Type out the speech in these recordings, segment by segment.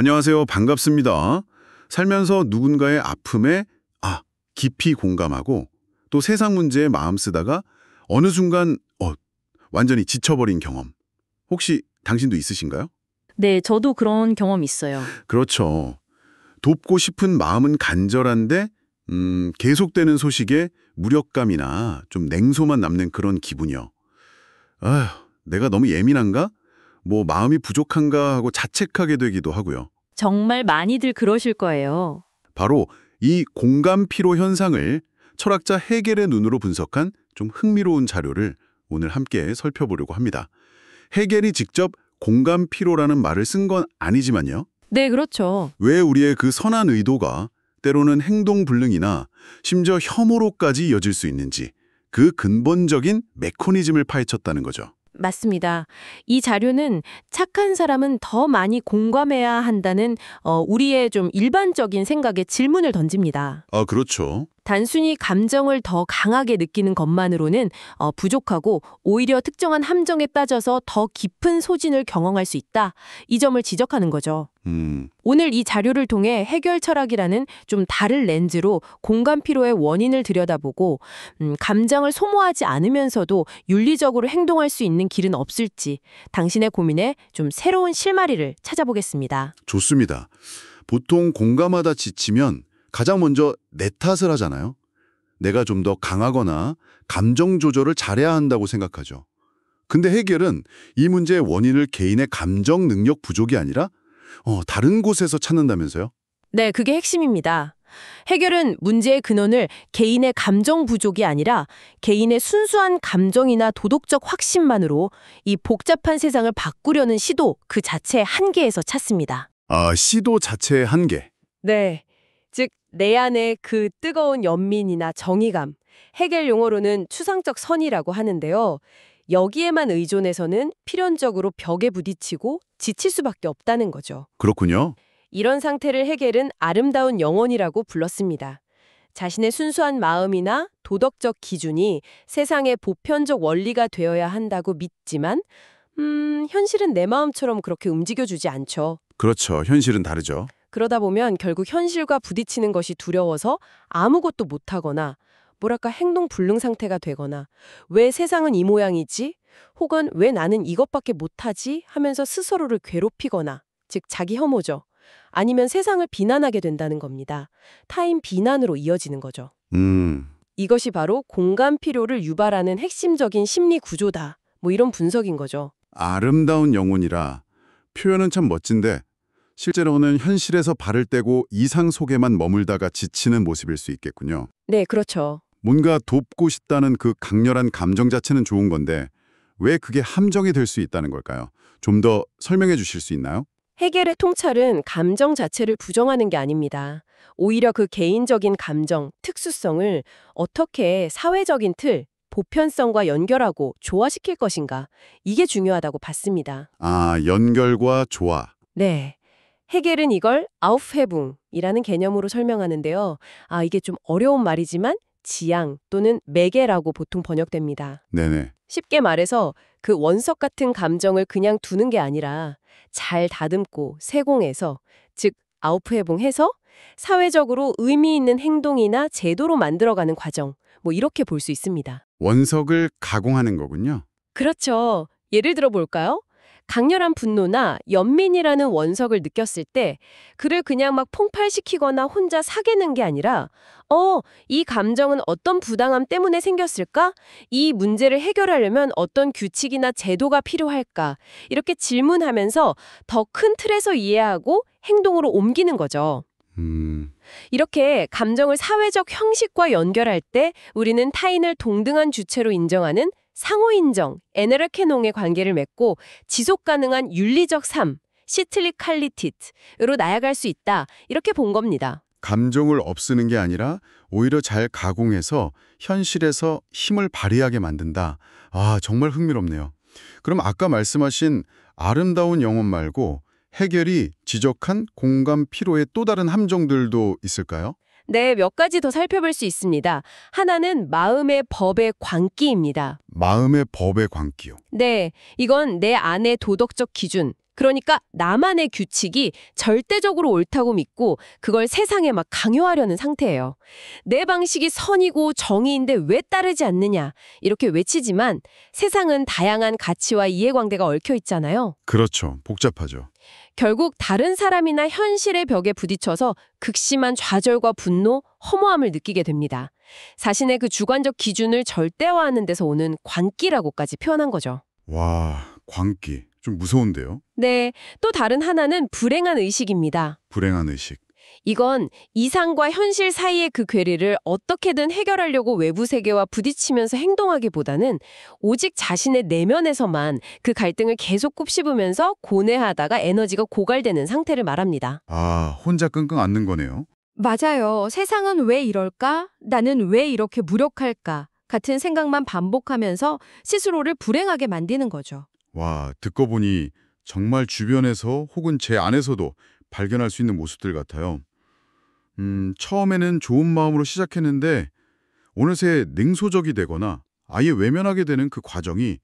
안녕하세요. 반갑습니다. 살면서 누군가의 아픔에 깊이 공감하고 또 세상 문제에 마음 쓰다가 어느 순간 완전히 지쳐버린 경험. 혹시 당신도 있으신가요? 네, 저도 그런 경험 있어요. 그렇죠. 돕고 싶은 마음은 간절한데 계속되는 소식에 무력감이나 좀 냉소만 남는 그런 기분이요. 아휴, 내가 너무 예민한가? 마음이 부족한가 하고 자책하게 되기도 하고요. 정말 많이들 그러실 거예요. 바로 이 공감 피로 현상을 철학자 헤겔의 눈으로 분석한 좀 흥미로운 자료를 오늘 함께 살펴보려고 합니다. 헤겔이 직접 공감 피로라는 말을 쓴 건 아니지만요. 네, 그렇죠. 왜 우리의 그 선한 의도가 때로는 행동 불능이나 심지어 혐오로까지 이어질 수 있는지 그 근본적인 메커니즘을 파헤쳤다는 거죠. 맞습니다. 이 자료는 착한 사람은 더 많이 공감해야 한다는 우리의 좀 일반적인 생각에 질문을 던집니다. 그렇죠. 단순히 감정을 더 강하게 느끼는 것만으로는 부족하고 오히려 특정한 함정에 빠져서 더 깊은 소진을 경험할 수 있다. 이 점을 지적하는 거죠. 오늘 이 자료를 통해 해결 철학이라는 좀 다른 렌즈로 공감 피로의 원인을 들여다보고 감정을 소모하지 않으면서도 윤리적으로 행동할 수 있는 길은 없을지 당신의 고민에 좀 새로운 실마리를 찾아보겠습니다. 좋습니다. 보통 공감하다 지치면 가장 먼저 내 탓을 하잖아요. 내가 좀 더 강하거나 감정 조절을 잘해야 한다고 생각하죠. 근데 해결은 이 문제의 원인을 개인의 감정 능력 부족이 아니라 다른 곳에서 찾는다면서요? 네, 그게 핵심입니다. 해결은 문제의 근원을 개인의 감정 부족이 아니라 개인의 순수한 감정이나 도덕적 확신만으로 이 복잡한 세상을 바꾸려는 시도 그 자체의 한계에서 찾습니다. 시도 자체의 한계. 네. 즉, 내 안에 그 뜨거운 연민이나 정의감, 해결 용어로는 추상적 선이라고 하는데요. 여기에만 의존해서는 필연적으로 벽에 부딪히고 지칠 수밖에 없다는 거죠. 그렇군요. 이런 상태를 해겔은 아름다운 영혼이라고 불렀습니다. 자신의 순수한 마음이나 도덕적 기준이 세상의 보편적 원리가 되어야 한다고 믿지만 현실은 내 마음처럼 그렇게 움직여주지 않죠. 그렇죠. 현실은 다르죠. 그러다 보면 결국 현실과 부딪히는 것이 두려워서 아무것도 못하거나 행동 불능 상태가 되거나 왜 세상은 이 모양이지? 혹은 왜 나는 이것밖에 못하지? 하면서 스스로를 괴롭히거나 즉 자기 혐오죠. 아니면 세상을 비난하게 된다는 겁니다. 타인 비난으로 이어지는 거죠. 이것이 바로 공감 필요를 유발하는 핵심적인 심리 구조다. 이런 분석인 거죠. 아름다운 영혼이라 표현은 참 멋진데 실제로는 현실에서 발을 떼고 이상 속에만 머물다가 지치는 모습일 수 있겠군요. 네, 그렇죠. 뭔가 돕고 싶다는 그 강렬한 감정 자체는 좋은 건데 왜 그게 함정이 될 수 있다는 걸까요? 좀 더 설명해 주실 수 있나요? 해겔의 통찰은 감정 자체를 부정하는 게 아닙니다. 오히려 그 개인적인 감정, 특수성을 어떻게 사회적인 틀, 보편성과 연결하고 조화시킬 것인가, 이게 중요하다고 봤습니다. 연결과 조화. 네. 해겔은 이걸 아우프헤붕이라는 개념으로 설명하는데요. 이게 좀 어려운 말이지만 지향 또는 매개라고 보통 번역됩니다. 네네. 쉽게 말해서 그 원석 같은 감정을 그냥 두는 게 아니라 잘 다듬고 세공해서, 즉 아우프헤붕해서 사회적으로 의미 있는 행동이나 제도로 만들어가는 과정, 이렇게 볼 수 있습니다. 원석을 가공하는 거군요. 그렇죠. 예를 들어 볼까요? 강렬한 분노나 연민이라는 원석을 느꼈을 때 그를 그냥 막 폭발시키거나 혼자 사개는 게 아니라 이 감정은 어떤 부당함 때문에 생겼을까? 이 문제를 해결하려면 어떤 규칙이나 제도가 필요할까? 이렇게 질문하면서 더 큰 틀에서 이해하고 행동으로 옮기는 거죠. 이렇게 감정을 사회적 형식과 연결할 때 우리는 타인을 동등한 주체로 인정하는 상호인정, 에네르케농의 관계를 맺고 지속가능한 윤리적 삶, 시틀리칼리티트로 나아갈 수 있다. 이렇게 본 겁니다. 감정을 없애는 게 아니라 오히려 잘 가공해서 현실에서 힘을 발휘하게 만든다. 정말 흥미롭네요. 그럼 아까 말씀하신 아름다운 영혼 말고 해결이 지적한 공감 피로의 또 다른 함정들도 있을까요? 네, 몇 가지 더 살펴볼 수 있습니다. 하나는 마음의 법의 광기입니다. 마음의 법의 광기요. 네, 이건 내 안의 도덕적 기준, 그러니까 나만의 규칙이 절대적으로 옳다고 믿고 그걸 세상에 막 강요하려는 상태예요. 내 방식이 선이고 정의인데 왜 따르지 않느냐 이렇게 외치지만 세상은 다양한 가치와 이해관계가 얽혀 있잖아요. 그렇죠. 복잡하죠. 결국 다른 사람이나 현실의 벽에 부딪혀서 극심한 좌절과 분노, 허무함을 느끼게 됩니다. 자신의 그 주관적 기준을 절대화하는 데서 오는 광기라고까지 표현한 거죠. 와, 광기. 좀 무서운데요? 네, 또 다른 하나는 불행한 의식입니다. 불행한 의식. 이건 이상과 현실 사이의 그 괴리를 어떻게든 해결하려고 외부 세계와 부딪히면서 행동하기보다는 오직 자신의 내면에서만 그 갈등을 계속 곱씹으면서 고뇌하다가 에너지가 고갈되는 상태를 말합니다. 아, 혼자 끙끙 앓는 거네요. 맞아요. 세상은 왜 이럴까? 나는 왜 이렇게 무력할까? 같은 생각만 반복하면서 스스로를 불행하게 만드는 거죠. 와, 듣고 보니 정말 주변에서 혹은 제 안에서도 발견할 수 있는 모습들 같아요. 처음에는 좋은 마음으로 시작했는데 어느새 냉소적이 되거나 아예 외면하게 되는 그 과정이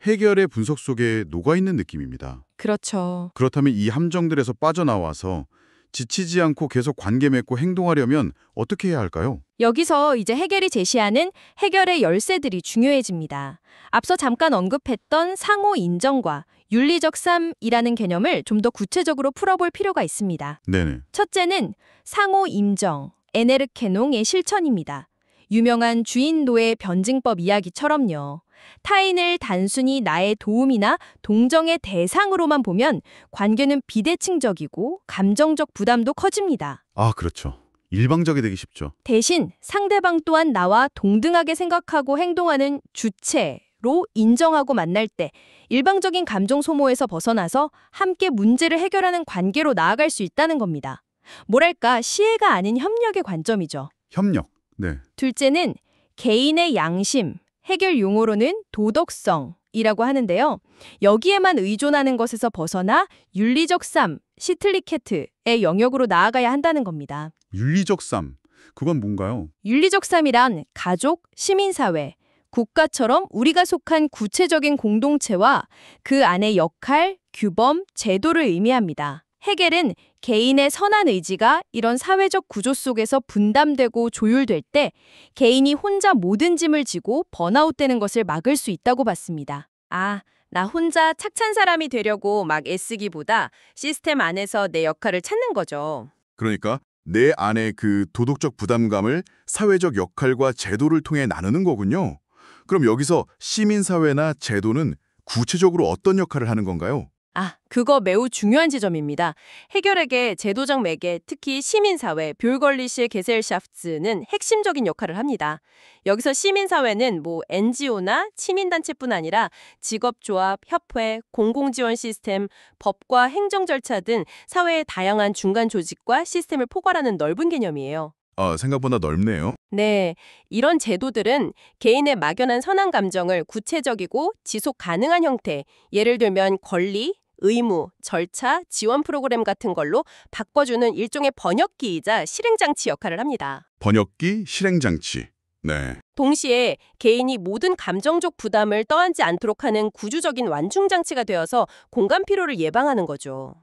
해결의 분석 속에 녹아있는 느낌입니다. 그렇죠. 그렇다면 이 함정들에서 빠져나와서 지치지 않고 계속 관계 맺고 행동하려면 어떻게 해야 할까요? 여기서 이제 해결이 제시하는 해결의 열쇠들이 중요해집니다. 앞서 잠깐 언급했던 상호 인정과 윤리적 삶이라는 개념을 좀 더 구체적으로 풀어볼 필요가 있습니다. 네네. 첫째는 상호 인정, 에네르케농의 실천입니다. 유명한 주인도의 변증법 이야기처럼요. 타인을 단순히 나의 도움이나 동정의 대상으로만 보면 관계는 비대칭적이고 감정적 부담도 커집니다. 아, 그렇죠. 일방적이 되기 쉽죠. 대신 상대방 또한 나와 동등하게 생각하고 행동하는 주체로 인정하고 만날 때 일방적인 감정 소모에서 벗어나서 함께 문제를 해결하는 관계로 나아갈 수 있다는 겁니다. 뭐랄까 시혜가 아닌 협력의 관점이죠. 협력. 네. 둘째는 개인의 양심, 해결 용어로는 도덕성이라고 하는데요. 여기에만 의존하는 것에서 벗어나 윤리적 삶, 시틀리케트의 영역으로 나아가야 한다는 겁니다. 윤리적 삶. 그건 뭔가요? 윤리적 삶이란 가족, 시민사회, 국가처럼 우리가 속한 구체적인 공동체와 그 안의 역할, 규범, 제도를 의미합니다. 해겔은 개인의 선한 의지가 이런 사회적 구조 속에서 분담되고 조율될 때 개인이 혼자 모든 짐을 지고 번아웃되는 것을 막을 수 있다고 봤습니다. 아, 나 혼자 착한 사람이 되려고 막 애쓰기보다 시스템 안에서 내 역할을 찾는 거죠. 그러니까 내 안에 그 도덕적 부담감을 사회적 역할과 제도를 통해 나누는 거군요. 그럼 여기서 시민사회나 제도는 구체적으로 어떤 역할을 하는 건가요? 아, 그거 매우 중요한 지점입니다. 해결에게 제도적 매개, 특히 시민사회, 뷰걸리시의 게셀샤프트는 핵심적인 역할을 합니다. 여기서 시민사회는 NGO나 시민단체뿐 아니라 직업조합, 협회, 공공지원 시스템, 법과 행정 절차 등 사회의 다양한 중간 조직과 시스템을 포괄하는 넓은 개념이에요. 아, 생각보다 넓네요. 네, 이런 제도들은 개인의 막연한 선한 감정을 구체적이고 지속 가능한 형태, 예를 들면 권리, 의무, 절차, 지원 프로그램 같은 걸로 바꿔주는 일종의 번역기이자 실행장치 역할을 합니다. 번역기, 실행장치. 네. 동시에 개인이 모든 감정적 부담을 떠안지 않도록 하는 구조적인 완충장치가 되어서 공감 피로를 예방하는 거죠.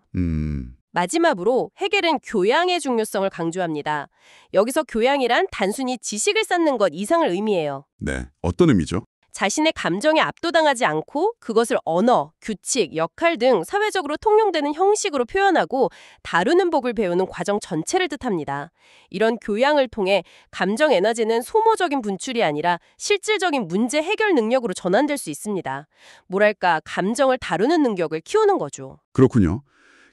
마지막으로 해겔은 교양의 중요성을 강조합니다. 여기서 교양이란 단순히 지식을 쌓는 것 이상을 의미해요. 네. 어떤 의미죠? 자신의 감정에 압도당하지 않고 그것을 언어, 규칙, 역할 등 사회적으로 통용되는 형식으로 표현하고 다루는 법을 배우는 과정 전체를 뜻합니다. 이런 교양을 통해 감정 에너지는 소모적인 분출이 아니라 실질적인 문제 해결 능력으로 전환될 수 있습니다. 뭐랄까, 감정을 다루는 능력을 키우는 거죠. 그렇군요.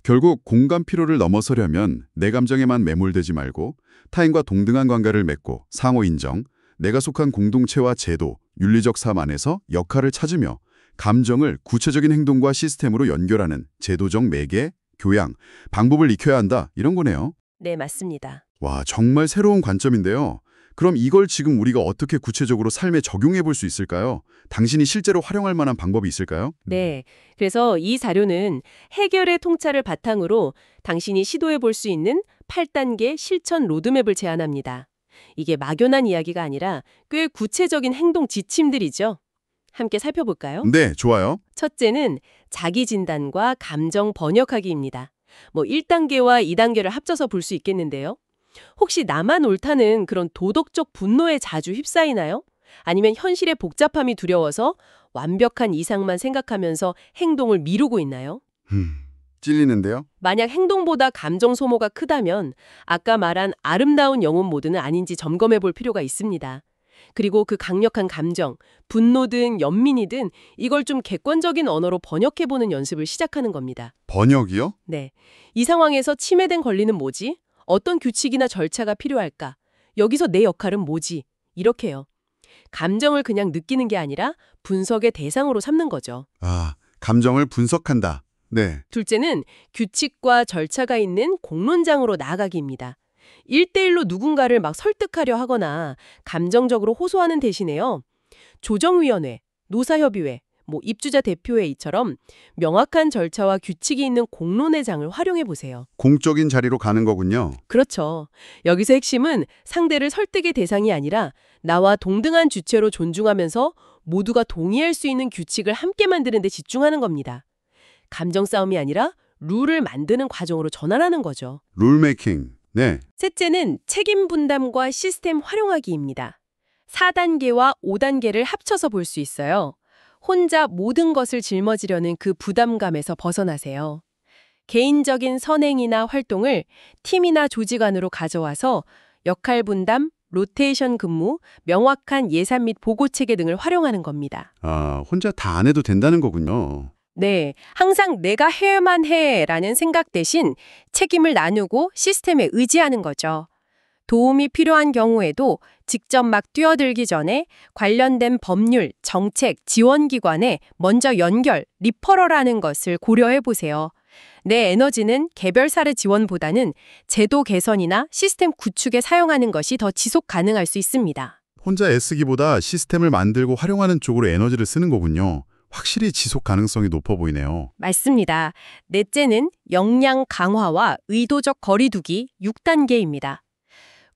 결국 공감 피로를 넘어서려면 내 감정에만 매몰되지 말고 타인과 동등한 관계를 맺고 상호 인정, 내가 속한 공동체와 제도, 윤리적 삶 안에서 역할을 찾으며 감정을 구체적인 행동과 시스템으로 연결하는 제도적 매개, 교양, 방법을 익혀야 한다 이런 거네요. 네, 맞습니다. 와, 정말 새로운 관점인데요. 그럼 이걸 지금 우리가 어떻게 구체적으로 삶에 적용해 볼 수 있을까요? 당신이 실제로 활용할 만한 방법이 있을까요? 네, 그래서 이 자료는 해결의 통찰을 바탕으로 당신이 시도해 볼 수 있는 8단계 실천 로드맵을 제안합니다. 이게 막연한 이야기가 아니라 꽤 구체적인 행동 지침들이죠. 함께 살펴볼까요? 네, 좋아요. 첫째는 자기 진단과 감정 번역하기입니다. 뭐 1단계와 2단계를 합쳐서 볼 수 있겠는데요. 혹시 나만 옳다는 그런 도덕적 분노에 자주 휩싸이나요? 아니면 현실의 복잡함이 두려워서 완벽한 이상만 생각하면서 행동을 미루고 있나요? 찔리는데요? 만약 행동보다 감정 소모가 크다면 아까 말한 아름다운 영혼 모드는 아닌지 점검해 볼 필요가 있습니다. 그리고 그 강력한 감정, 분노든 연민이든 이걸 좀 객관적인 언어로 번역해 보는 연습을 시작하는 겁니다. 번역이요? 네. 이 상황에서 침해된 권리는 뭐지? 어떤 규칙이나 절차가 필요할까? 여기서 내 역할은 뭐지? 이렇게요. 감정을 그냥 느끼는 게 아니라 분석의 대상으로 삼는 거죠. 아, 감정을 분석한다. 네. 둘째는 규칙과 절차가 있는 공론장으로 나아가기입니다. 1대1로 누군가를 막 설득하려 하거나 감정적으로 호소하는 대신에요. 조정위원회, 노사협의회, 입주자 대표회의처럼 명확한 절차와 규칙이 있는 공론회장을 활용해 보세요. 공적인 자리로 가는 거군요. 그렇죠. 여기서 핵심은 상대를 설득의 대상이 아니라 나와 동등한 주체로 존중하면서 모두가 동의할 수 있는 규칙을 함께 만드는 데 집중하는 겁니다. 감정 싸움이 아니라 룰을 만드는 과정으로 전환하는 거죠. 룰메이킹. 네. 셋째는 책임 분담과 시스템 활용하기입니다. 4단계와 5단계를 합쳐서 볼 수 있어요. 혼자 모든 것을 짊어지려는 그 부담감에서 벗어나세요. 개인적인 선행이나 활동을 팀이나 조직 안으로 가져와서 역할 분담, 로테이션 근무, 명확한 예산 및 보고 체계 등을 활용하는 겁니다. 아, 혼자 다 안 해도 된다는 거군요. 네, 항상 내가 해야만 해라는 생각 대신 책임을 나누고 시스템에 의지하는 거죠. 도움이 필요한 경우에도 직접 막 뛰어들기 전에 관련된 법률, 정책, 지원기관에 먼저 연결, 리퍼럴하는 것을 고려해 보세요. 내 에너지는 개별 사례 지원보다는 제도 개선이나 시스템 구축에 사용하는 것이 더 지속 가능할 수 있습니다. 혼자 애쓰기보다 시스템을 만들고 활용하는 쪽으로 에너지를 쓰는 거군요. 확실히 지속 가능성이 높아 보이네요. 맞습니다. 넷째는 역량 강화와 의도적 거리두기 6단계입니다.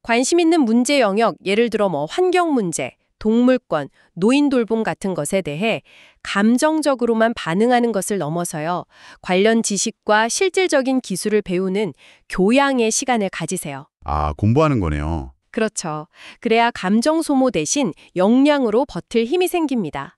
관심 있는 문제 영역, 예를 들어 환경 문제, 동물권, 노인 돌봄 같은 것에 대해 감정적으로만 반응하는 것을 넘어서요. 관련 지식과 실질적인 기술을 배우는 교양의 시간을 가지세요. 아, 공부하는 거네요. 그렇죠. 그래야 감정 소모 대신 역량으로 버틸 힘이 생깁니다.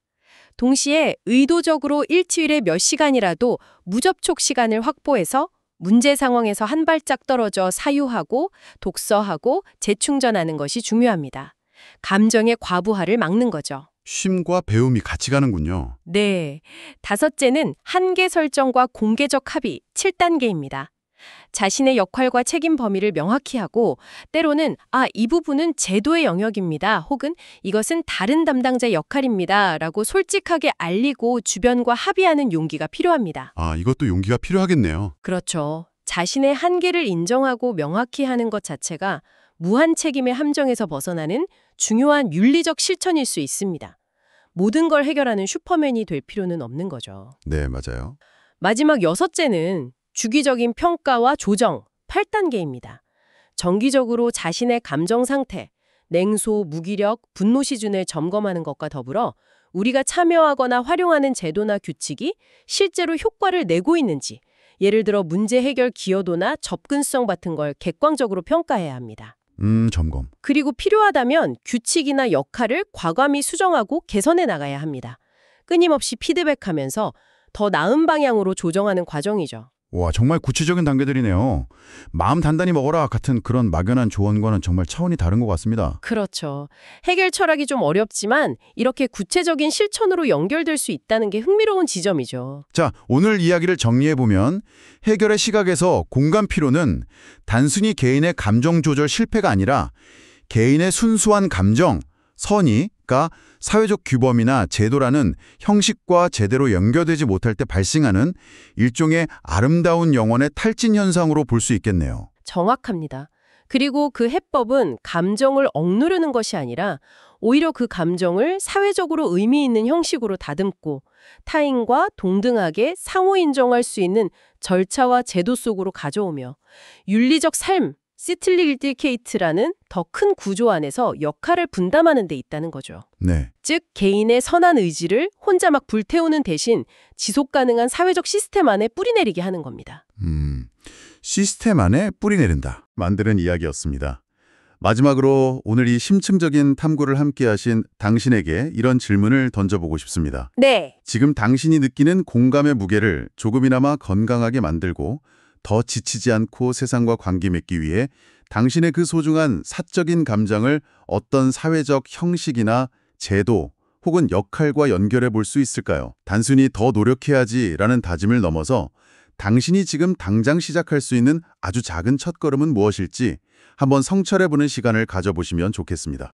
동시에 의도적으로 일주일에 몇 시간이라도 무접촉 시간을 확보해서 문제 상황에서 한 발짝 떨어져 사유하고 독서하고 재충전하는 것이 중요합니다. 감정의 과부하를 막는 거죠. 쉼과 배움이 같이 가는군요. 네. 다섯째는 한계 설정과 공개적 합의 7단계입니다. 자신의 역할과 책임 범위를 명확히 하고 때로는 이 부분은 제도의 영역입니다. 혹은 이것은 다른 담당자의 역할입니다. 라고 솔직하게 알리고 주변과 합의하는 용기가 필요합니다. 아, 이것도 용기가 필요하겠네요. 그렇죠. 자신의 한계를 인정하고 명확히 하는 것 자체가 무한 책임의 함정에서 벗어나는 중요한 윤리적 실천일 수 있습니다. 모든 걸 해결하는 슈퍼맨이 될 필요는 없는 거죠. 네, 맞아요. 마지막 여섯째는 주기적인 평가와 조정 8단계입니다. 정기적으로 자신의 감정 상태, 냉소, 무기력, 분노 시준을 점검하는 것과 더불어 우리가 참여하거나 활용하는 제도나 규칙이 실제로 효과를 내고 있는지, 예를 들어 문제 해결 기여도나 접근성 같은 걸 객관적으로 평가해야 합니다. 점검. 그리고 필요하다면 규칙이나 역할을 과감히 수정하고 개선해 나가야 합니다. 끊임없이 피드백하면서 더 나은 방향으로 조정하는 과정이죠. 와, 정말 구체적인 단계들이네요. 마음 단단히 먹어라 같은 그런 막연한 조언과는 정말 차원이 다른 것 같습니다. 그렇죠. 해결 철학이 좀 어렵지만 이렇게 구체적인 실천으로 연결될 수 있다는 게 흥미로운 지점이죠. 자, 오늘 이야기를 정리해보면 해결의 시각에서 공감 필요는 단순히 개인의 감정 조절 실패가 아니라 개인의 순수한 감정, 선의가 사회적 규범이나 제도라는 형식과 제대로 연결되지 못할 때 발생하는 일종의 아름다운 영혼의 탈진 현상으로 볼 수 있겠네요. 정확합니다. 그리고 그 해법은 감정을 억누르는 것이 아니라 오히려 그 감정을 사회적으로 의미 있는 형식으로 다듬고 타인과 동등하게 상호 인정할 수 있는 절차와 제도 속으로 가져오며 윤리적 삶, 시틀리일디케이트라는 더 큰 구조 안에서 역할을 분담하는 데 있다는 거죠. 네. 즉 개인의 선한 의지를 혼자 막 불태우는 대신 지속 가능한 사회적 시스템 안에 뿌리내리게 하는 겁니다. 시스템 안에 뿌리 내린다. 만드는 이야기였습니다. 마지막으로 오늘 이 심층적인 탐구를 함께 하신 당신에게 이런 질문을 던져보고 싶습니다. 네. 지금 당신이 느끼는 공감의 무게를 조금이나마 건강하게 만들고 더 지치지 않고 세상과 관계 맺기 위해 당신의 그 소중한 사적인 감정을 어떤 사회적 형식이나 제도 혹은 역할과 연결해 볼 수 있을까요? 단순히 더 노력해야지라는 다짐을 넘어서 당신이 지금 당장 시작할 수 있는 아주 작은 첫걸음은 무엇일지 한번 성찰해보는 시간을 가져보시면 좋겠습니다.